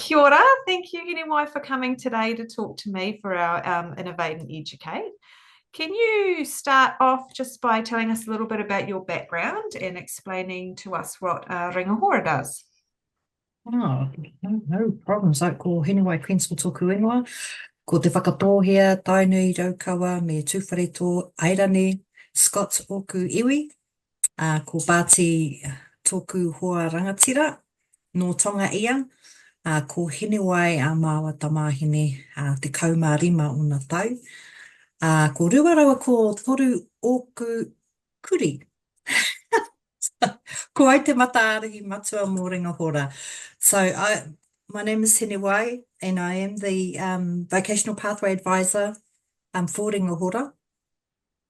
Kia ora. Thank you, Hinewai, for coming today to talk to me for our Innovate and Educate. Can you start off just by telling us a little bit about your background and explaining to us what Ringa Hora does? Oh, no problems. Ko Hinewai Quensell tōku ingoa. Ko te whakatōhea, tainui, raukawa, me tūwhareto, airane, Scott oku iwi. Ko Bāti tōku hoa rangatira, no tonga ia. Ko Hinewai a māua tamāhine, te kaumārima o ngā tau. Ko ruarawa ko toru oku kuri. Ko ai te mataarahi matua mō Ringa Hora. My name is Hinewai, and I am the Vocational Pathway Adviser for Ringa Hora,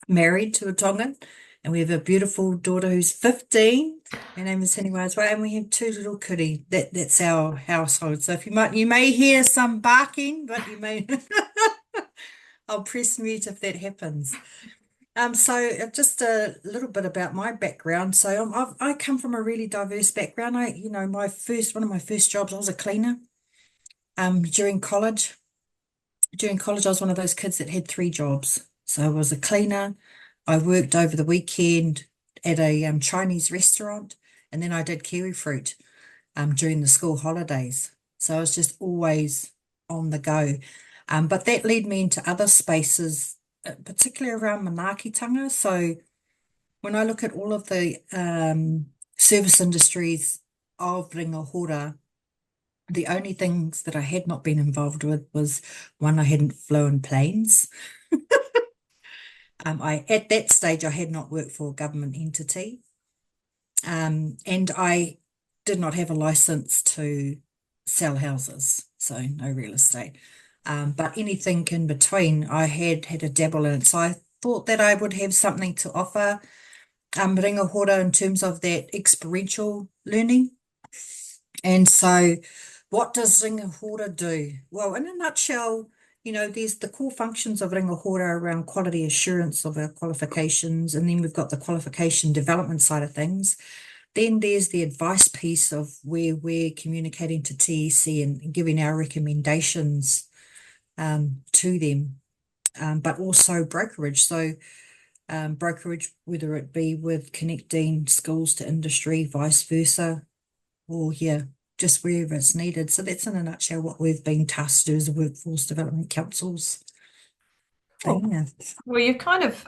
married to a Tongan, and we have a beautiful daughter who's 15. Her name is Hinewai as well, and we have two little kuri. That's our household. So if you may hear some barking, but you may I'll press mute if that happens. Just a little bit about my background. I come from a really diverse background. One of my first jobs, I was a cleaner. During college, I was one of those kids that had three jobs. So I was a cleaner. I worked over the weekend at a Chinese restaurant, and then I did kiwi fruit during the school holidays. So I was just always on the go. But that led me into other spaces, particularly around Manaakitanga. So when I look at all of the service industries of Ringa Hora, the only things that I had not been involved with was one, I hadn't flown planes. At that stage, I had not worked for a government entity, and I did not have a license to sell houses, so no real estate. But anything in between, I had a dabble in it. So I thought that I would have something to offer Ringa Hora in terms of that experiential learning. And so what does Ringa Hora do? Well, in a nutshell, there's the core functions of Ringa Hora around quality assurance of our qualifications, and then we've got the qualification development side of things. Then there's the advice piece of where we're communicating to TEC and giving our recommendations to them, but also brokerage. So brokerage, whether it be with connecting schools to industry, vice versa, or just wherever it's needed. So that's in a nutshell what we've been tasked to do as a workforce development councils. Cool. Yeah. Well, you've kind of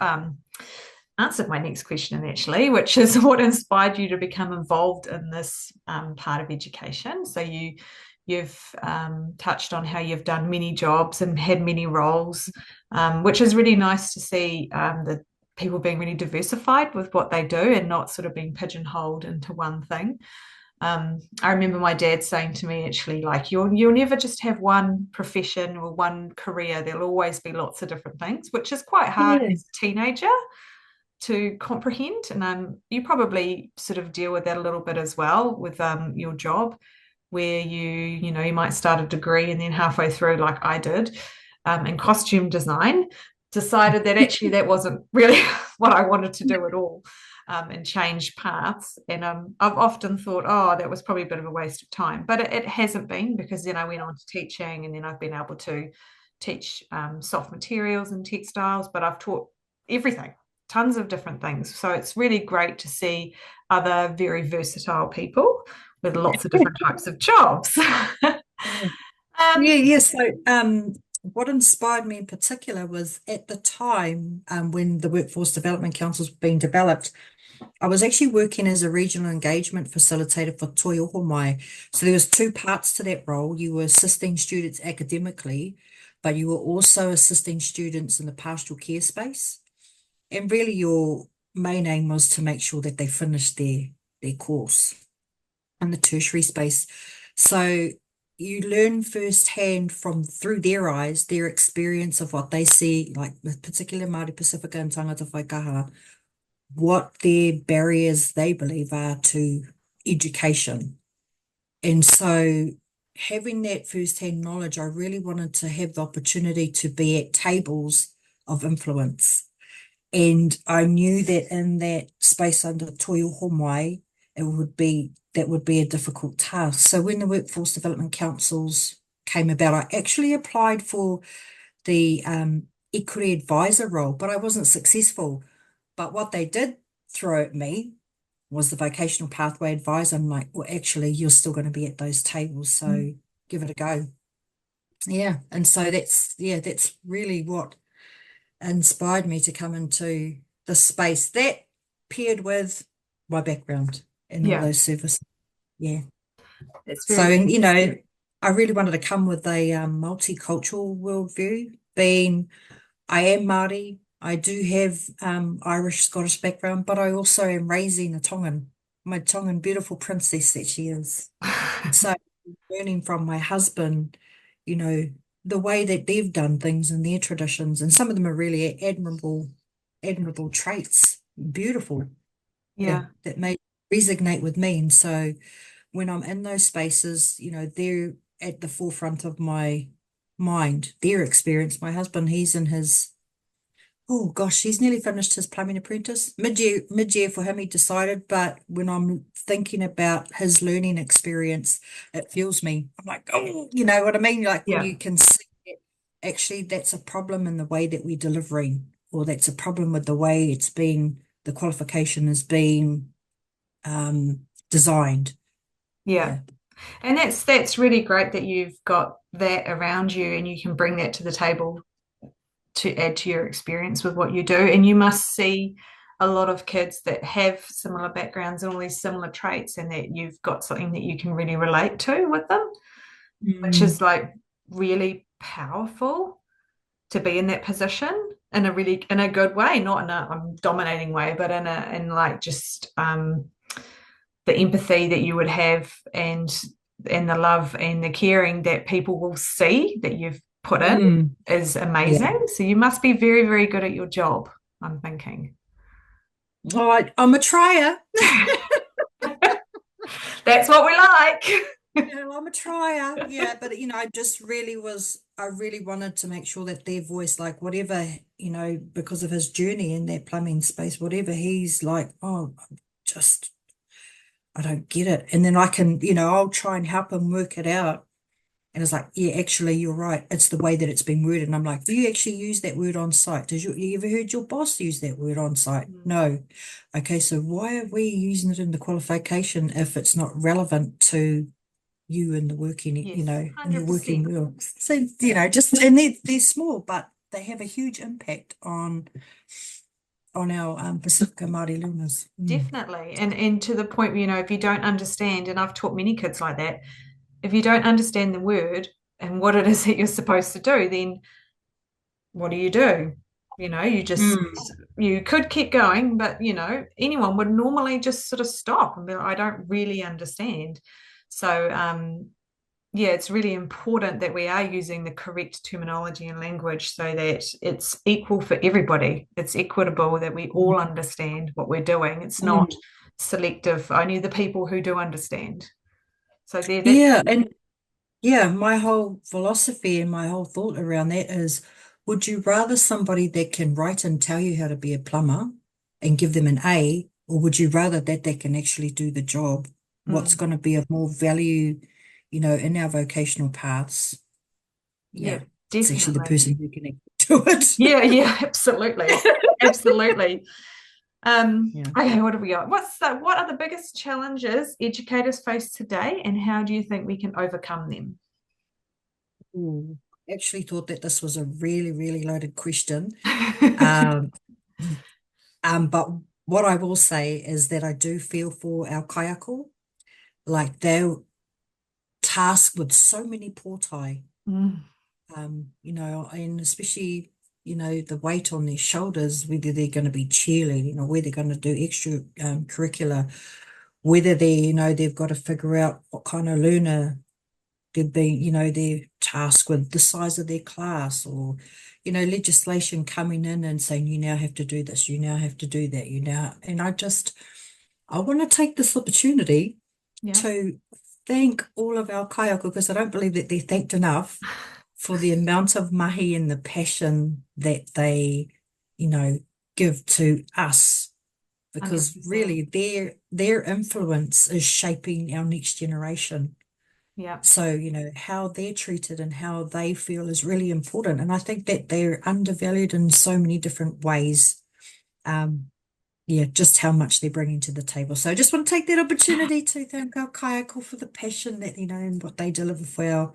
answered my next question, actually, which is what inspired you to become involved in this part of education. So you've touched on how you've done many jobs and had many roles, which is really nice to see the people being really diversified with what they do and not sort of being pigeonholed into one thing. I remember my dad saying to me, actually, like you'll never just have one profession or one career. There'll always be lots of different things, which is quite hard Yeah. as a teenager to comprehend. And you probably sort of deal with that a little bit as well with your job, where you might start a degree and then halfway through, like I did, in costume design, decided that actually that wasn't really what I wanted to do at all, and change paths. And I've often thought, oh, that was probably a bit of a waste of time, but it hasn't been, because then I went on to teaching, and then I've been able to teach soft materials and textiles, but I've taught everything, tons of different things. So it's really great to see other very versatile people with lots of different types of jobs. Yeah, um, yeah. What inspired me in particular was at the time when the Workforce Development Council was being developed, I was actually working as a regional engagement facilitator for Toyoho Mai. So there was two parts to that role. You were assisting students academically, but you were also assisting students in the pastoral care space. And really your main aim was to make sure that they finished their course in the tertiary space. So you learn firsthand through their eyes, their experience of what they see, like with particular Māori Pacifica and tangata whaikaha, what their barriers they believe are to education. And so having that firsthand knowledge, I really wanted to have the opportunity to be at tables of influence. And I knew that in that space under Toyo Homai, that would be a difficult task. So when the workforce development councils came about, I actually applied for the equity advisor role, but I wasn't successful. But what they did throw at me was the vocational pathway advisor. I'm like, well, actually, you're still going to be at those tables, so give it a go. Yeah, and so that's really what inspired me to come into the space that paired with my background and all Yeah, those services. Yeah. it's So, very and I really wanted to come with a multicultural worldview. Being I am Māori, I do have Irish, Scottish background, but I also am raising a Tongan, my Tongan beautiful princess that she is. So, learning from my husband, you know, the way that they've done things and their traditions, and some of them are really admirable traits, beautiful, yeah, yeah, that may resonate with me. And so when I'm in those spaces, they're at the forefront of my mind, their experience. My husband, he's in his, oh gosh, he's nearly finished his plumbing apprentice. Mid-year for him, he decided, but when I'm thinking about his learning experience, it fuels me. I'm like, oh, you know what I mean? Like when yeah, you can see it, actually that's a problem in the way that we're delivering, or that's a problem with the way the qualification is being designed. yeah. Yeah. And that's really great that you've got that around you and you can bring that to the table to add to your experience with what you do. And you must see a lot of kids that have similar backgrounds and all these similar traits, and that you've got something that you can really relate to with them, which Mm. is like really powerful to be in that position in a good way, not in a dominating way, but in like just the empathy that you would have, and the love and the caring that people will see that you've put in Mm. is Yeah. amazing. So you must be very, very good at your job, I'm thinking. All right, I'm a trier. That's what we like. Yeah, I'm a trier. Yeah, but I really wanted to make sure that their voice, like whatever, because of his journey in that plumbing space, whatever he's like, oh, just, I don't get it. And then I can, I'll try and help him work it out. And it's like, yeah, actually, you're right. It's the way that it's been worded. And I'm like, do you actually use that word on site? You ever heard your boss use that word on site? No. Okay, so why are we using it in the qualification if it's not relevant to you and the working, Yes, in your working 100%. world? So, and they're small, but they have a huge impact on our Pacifica Māori learners. Mm. Definitely. And to the point where, if you don't understand, and I've taught many kids like that, if you don't understand the word and what it is that you're supposed to do, then what do? You just Mm. you could keep going, but anyone would normally just sort of stop and be like, I don't really understand. So yeah, it's really important that we are using the correct terminology and language so that it's equal for everybody. It's equitable, that we all understand what we're doing. It's not Mm. selective, only the people who do understand. So there, that's Yeah, and yeah, my whole philosophy and my whole thought around that is, would you rather somebody that can write and tell you how to be a plumber and give them an A, or would you rather that they can actually do the job? What's mm, going to be of more value, in our vocational paths? yeah, Yeah, it's actually the definitely. person who can actually do Yeah, it. yeah, absolutely. Absolutely. Yeah. Okay, what have we got? What are the biggest challenges educators face today, and how do you think we can overcome them? Ooh, actually thought that this was a really, really loaded question. Um, but what I will say is that I do feel for our kaiako. Like they're tasked with so many portai, Mm, and especially, the weight on their shoulders, whether they're going to be cheerleading or whether they're going to do extra curricular, whether they've got to figure out what kind of learner they've been, they're tasked with the size of their class, or, legislation coming in and saying, you now have to do this, you now have to do that, and I want to take this opportunity yeah. to thank all of our kaiako, because I don't believe that they're thanked enough for the amount of mahi and the passion that they, you know, give to us because 100%. really their influence is shaping our next generation. Yeah. So, how they're treated and how they feel is really important. And I think that they're undervalued in so many different ways. Um, yeah, just how much they're bringing to the table. So I just want to take that opportunity to thank our kayako for the passion that, and what they deliver for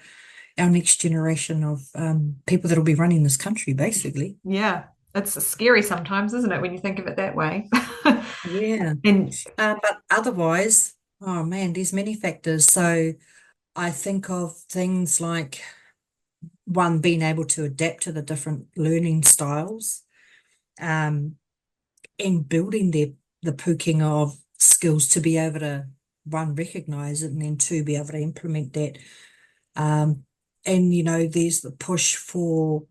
our next generation of people that'll be running this country, basically. Yeah. It's scary sometimes, isn't it, when you think of it that way? Yeah. And But otherwise, oh man, there's many factors. So I think of things like one, being able to adapt to the different learning styles, um, and building the pooking of skills to be able to, one, recognize it, and then two, be able to implement that. Um, and there's the push for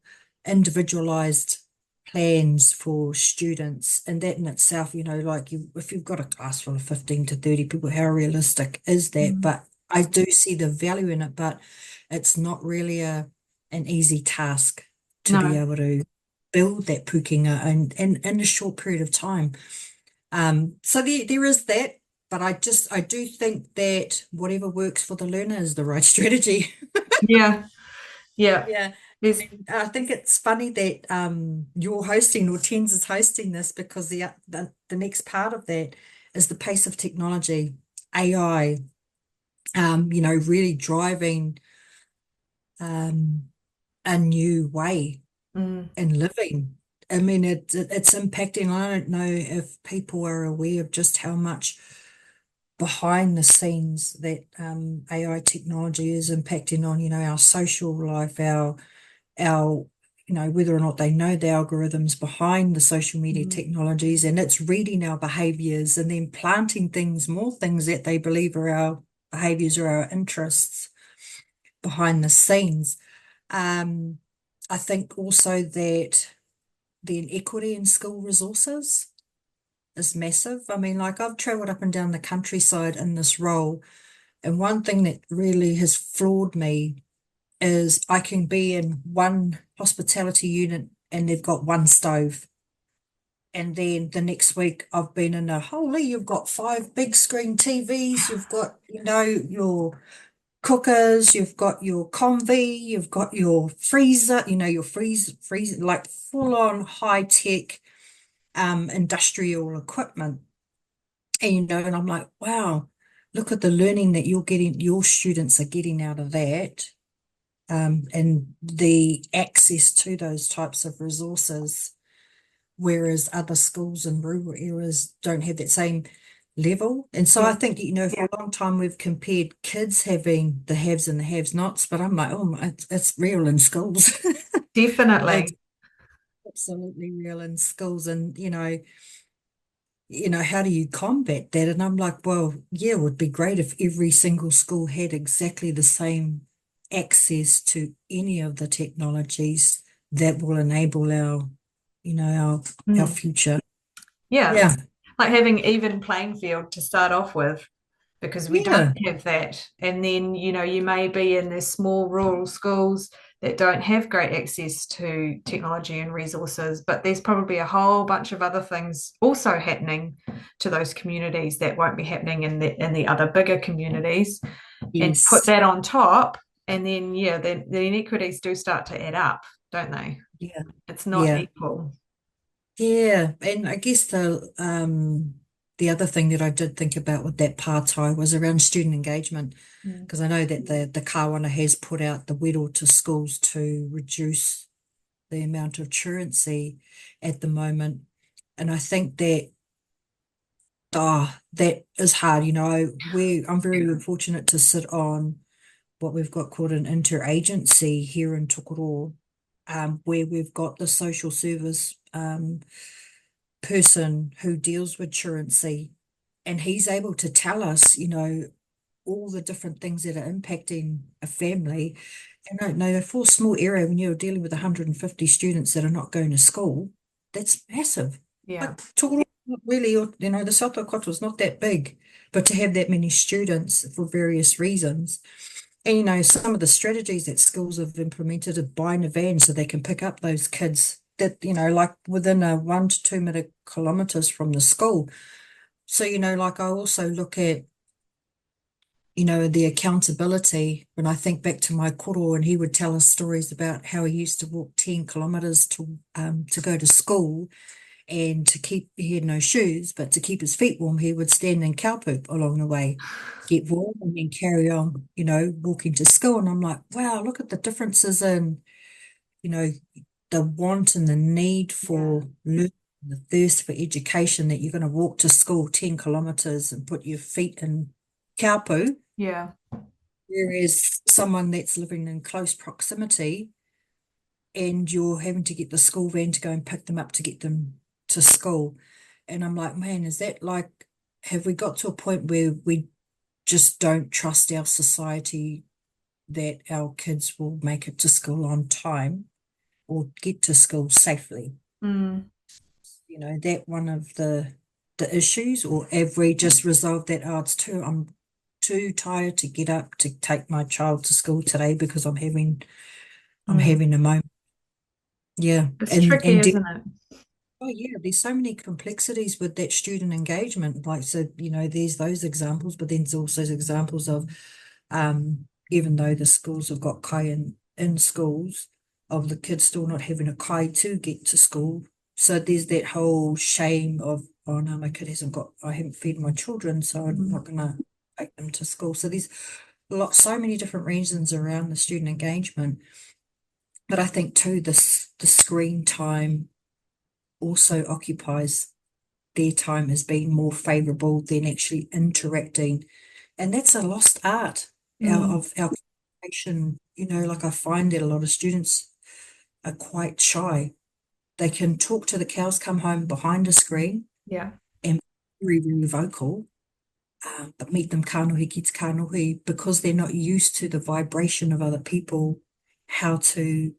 individualized plans for students, and that in itself, like if you've got a class full of 15 to 30 people, how realistic is that? mm, But I do see the value in it, but it's not really an easy task to be no, able to build that pukinga and in a short period of time. So there is that, but I do think that whatever works for the learner is the right strategy. yeah, yeah. Yeah. There's I think it's funny that you're hosting, or Tens is hosting this, because the next part of that is the pace of technology, AI, really driving um, a new way mm, in living. I mean, it's impacting. I don't know if people are aware of just how much behind the scenes that AI technology is impacting on, our social life, our whether or not they know the algorithms behind the social media mm, technologies, and it's reading our behaviors and then planting more things that they believe are our behaviors or our interests behind the scenes. Um, I think also that the inequity in school resources is massive. I mean, like, I've traveled up and down the countryside in this role, and one thing that really has floored me is I can be in one hospitality unit and they've got one stove. And then the next week I've been in holy, you've got five big screen TVs, you've got, your cookers, you've got your convy, you've got your freezer, your freezer, like full on high tech industrial equipment. And and I'm like, wow, look at the learning that your students are getting out of that, and the access to those types of resources, whereas other schools in rural areas don't have that same level. And so I yeah, think, for a long time we've compared kids having the haves and the have-nots, but I'm like, oh my, it's real in schools. It's definitely. absolutely real in schools. And, how do you combat that? And I'm like, well, yeah, it would be great if every single school had exactly the same access to any of the technologies that will enable our Mm, future. yeah. Yeah. Like having even playing field to start off with, because we don't Yeah. have that. And then, you may be in the small rural schools that don't have great access to technology and resources, but there's probably a whole bunch of other things also happening to those communities that won't be happening in the other bigger communities. And put Yes. that on top, and then yeah, the inequities do start to add up, don't they? Yeah. It's not Yeah. equal. Yeah. And I guess the other thing that I did think about with that partai was around student engagement, Mm. because I know that the Kawana has put out the Wero to schools to reduce the amount of truancy at the moment. And I think that that is hard. I'm very fortunate to sit on what we've got called an interagency here in Tokoroa, where we've got the social service person who deals with truancy, and he's able to tell us, all the different things that are impacting a family. And I know for a small area, when you're dealing with 150 students that are not going to school, that's massive. Yeah. Like, Tokoroa, not really, or, the South Dakota is not that big, but to have that many students for various reasons. And, some of the strategies that schools have implemented are buying a van so they can pick up those kids that, like within a 1 to 2 kilometers from the school. So, like I also look at, the accountability when I think back to my koro, and he would tell us stories about how he used to walk 10 kilometers to go to school, and he had no shoes, but to keep his feet warm, he would stand in cow poop along the way, get warm, and then carry on, walking to school. And I'm like, wow, look at the differences in, you know, the want and the need Yeah. for learning, the thirst for education, that you're going to walk to school 10 kilometers and put your feet in cow poo, Yeah. whereas someone that's living in close proximity and you're having to get the school van to go and pick them up to get them to school. And I'm like, man, is that like, have we got to a point where we just don't trust our society that our kids will make it to school on time or get to school safely? Mm. That one of the issues, or have we just resolved that, oh, I'm too tired to get up to take my child to school today because I'm Mm. having a moment. Yeah. It's And tricky, isn't it? oh yeah, there's so many complexities with that student engagement. Like, so, there's those examples, but then there's also examples of, even though the schools have got kai in schools, of the kids still not having a kai to get to school. So there's that whole shame of, oh no, I haven't fed my children, so I'm Mm. not gonna take them to school. So there's so many different reasons around the student engagement. But I think too, the screen time also occupies their time as being more favorable than actually interacting. And that's a lost art Mm. of our communication. Like I find that a lot of students are quite shy. They can talk to the cows come home behind a screen Yeah. and be very, very vocal, but meet them kanohi ki te kanohi, because they're not used to the vibration of other people, how to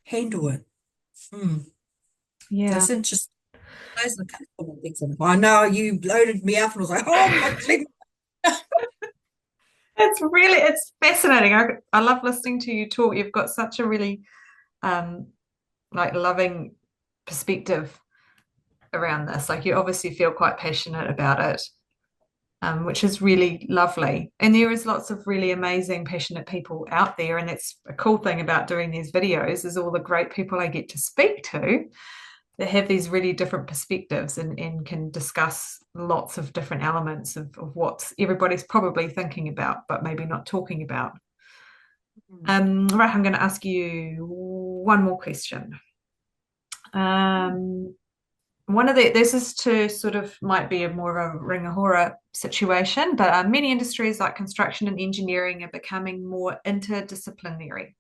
handle it. Mm. So Yeah. it's interesting. Those are the couple of things. I know you loaded me up and I was like, oh my goodness. It's fascinating. I love listening to you talk. You've got such a really um like loving perspective around this. Like you obviously feel quite passionate about it, which is really lovely. And there is lots of really amazing, passionate people out there. And that's a cool thing about doing these videos is all the great people I get to speak to that have these really different perspectives and can discuss lots of different elements of what everybody's probably thinking about, but maybe not talking about. Right, I'm going to ask you one more question. Um, this is to sort of might be a more of a Ringa Hora situation, but many industries like construction and engineering are becoming more interdisciplinary.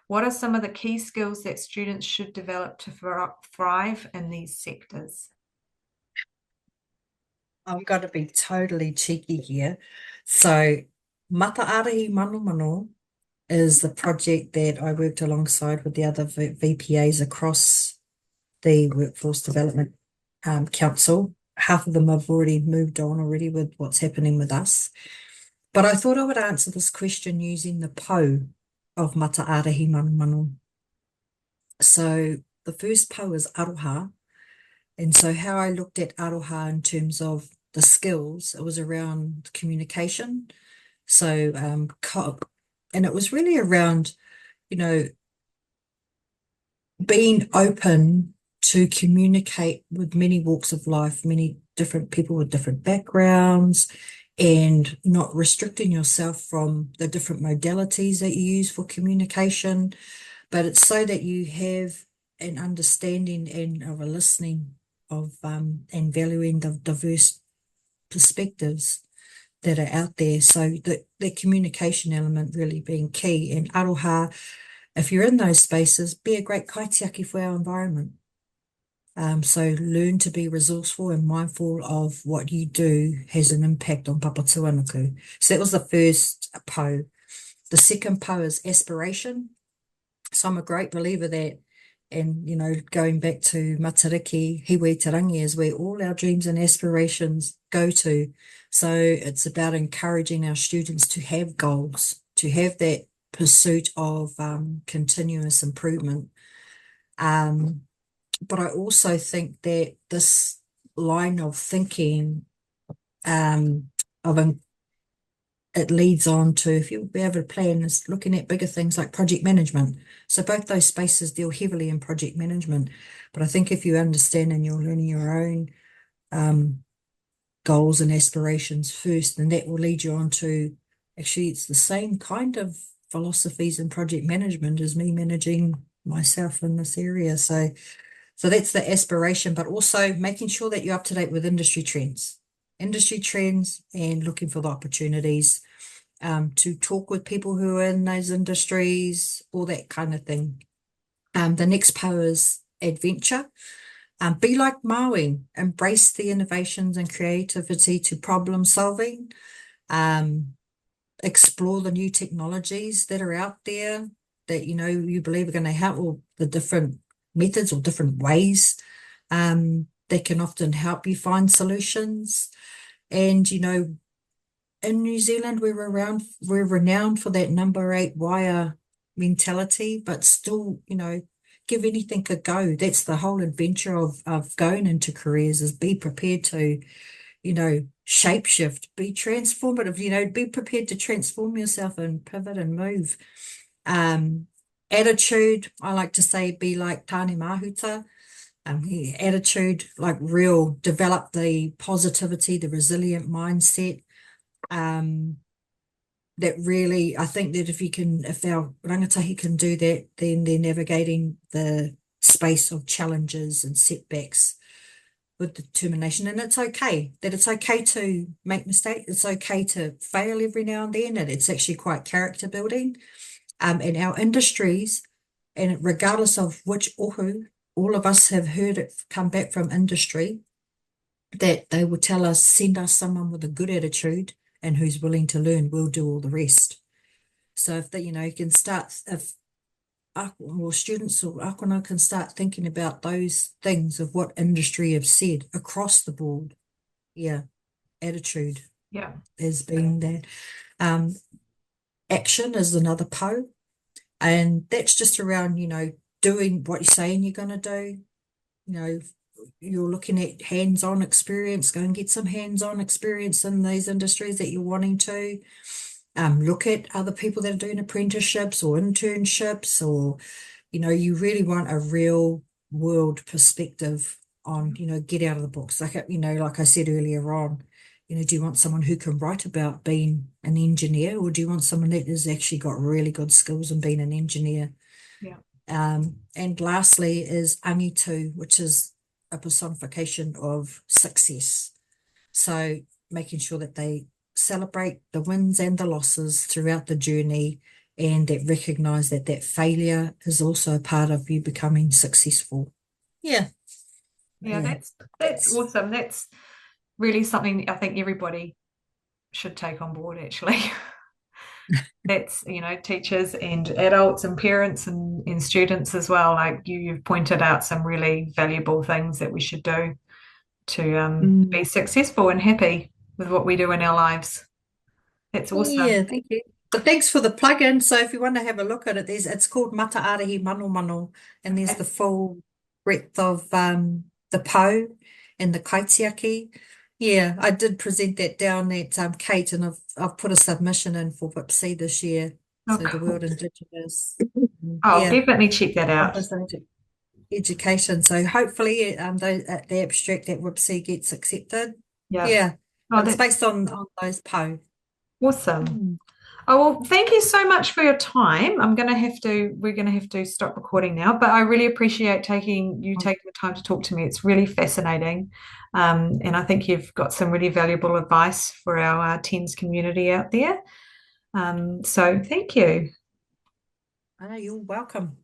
What are some of the key skills that students should develop to thrive in these sectors? I'm going to be totally cheeky here. So, Mataarahi Mano Mano is the project that I worked alongside with the other VPAs across the Workforce Development Council. Half of them have already moved on already with what's happening with us. But I thought I would answer this question using the po of Mataarahi Mano Mano. So the first po is Aroha. And so how I looked at Aroha in terms of the skills, it was around communication. So, and it was really around, you know, being open to communicate with many walks of life, many different people with different backgrounds, and not restricting yourself from the different modalities that you use for communication, but it's so that you have an understanding and of a listening of and valuing the diverse perspectives that are out there. So the communication element really being key. And aroha, if you're in those spaces, be a great kaitiaki for our environment. So learn to be resourceful and mindful of what you do has an impact on Papatūānuku. So that was the first po. The second po is aspiration. So I'm a great believer that, and going back to Matariki, Hiwi Tarangi is where all our dreams and aspirations go to. So it's about encouraging our students to have goals, to have that pursuit of continuous improvement. Um, But I also think that this line of thinking um, of it leads on to, if you have a plan, is looking at bigger things like project management. So both those spaces deal heavily in project management. But I think if you understand and you're learning your own um, goals and aspirations first, then that will lead you on to, actually, it's the same kind of philosophies in project management as me managing myself in this area. So that's the aspiration, but also making sure that you're up to date with industry trends and looking for the opportunities to talk with people who are in those industries, all that kind of thing. The next power is adventure. Be like Maui, embrace the innovations and creativity to problem solving. Um, Explore the new technologies that are out there that you believe are going to help, or the different methods or different ways that can often help you find solutions. And in New Zealand, we're renowned for that number eight wire mentality, but still, give anything a go. That's the whole adventure of going into careers, is be prepared to, shapeshift, be transformative, be prepared to transform yourself and pivot and move. Um, Attitude, I like to say, be like Tāne Mahuta. Attitude, like real, develop the positivity, the resilient mindset. Um, that really, I think that if our rangatahi can do that, then they're navigating the space of challenges and setbacks with determination. And it's okay to make mistakes. It's okay to fail every now and then. And it's actually quite character building. In our industries, and regardless of which ohu, all of us have heard it come back from industry, that they will tell us, send us someone with a good attitude and who's willing to learn, we'll do all the rest. So if they, you can start, if well, students or akona can start thinking about those things of what industry have said across the board. Yeah, attitude Yeah. has been that. Um, Action is another po, and that's just around, doing what you're saying you're going to do. You know, you're looking at hands-on experience, go and get some hands-on experience in these industries that you're wanting to. Look at other people that are doing apprenticeships or internships, or, you really want a real world perspective on, get out of the box. Like, like I said earlier on, do you want someone who can write about being an engineer, or do you want someone that has actually got really good skills in being an engineer? Yeah. And lastly is angitu, which is a personification of success. So making sure that they celebrate the wins and the losses throughout the journey, and that recognize that failure is also a part of you becoming successful. Yeah, Yeah, yeah, that's that's awesome. That's really something I think everybody should take on board actually. That's, teachers and adults and parents and students as well. Like you've pointed out some really valuable things that we should do to be mm, successful and happy with what we do in our lives. That's awesome. yeah, thank you. But thanks for the plug-in. So if you want to have a look at it, it's called Mata Arahi Mano Mano, and there's Okay. the full breadth of the po and the kaitiaki. Yeah, I did present that down at Kate, and I've put a submission in for WIPC this year. Oh, So the cool. World Indigenous, I'll yeah, definitely check that out. Office of Education. So hopefully the abstract at WIPC gets accepted. Yeah. Yeah, Oh, but it's that's based on those po. awesome. Mm. Oh, well, thank you so much for your time. We're gonna have to stop recording now, but I really appreciate taking the time to talk to me. It's really fascinating. And I think you've got some really valuable advice for our TENS community out there. So thank you. Oh, you're welcome.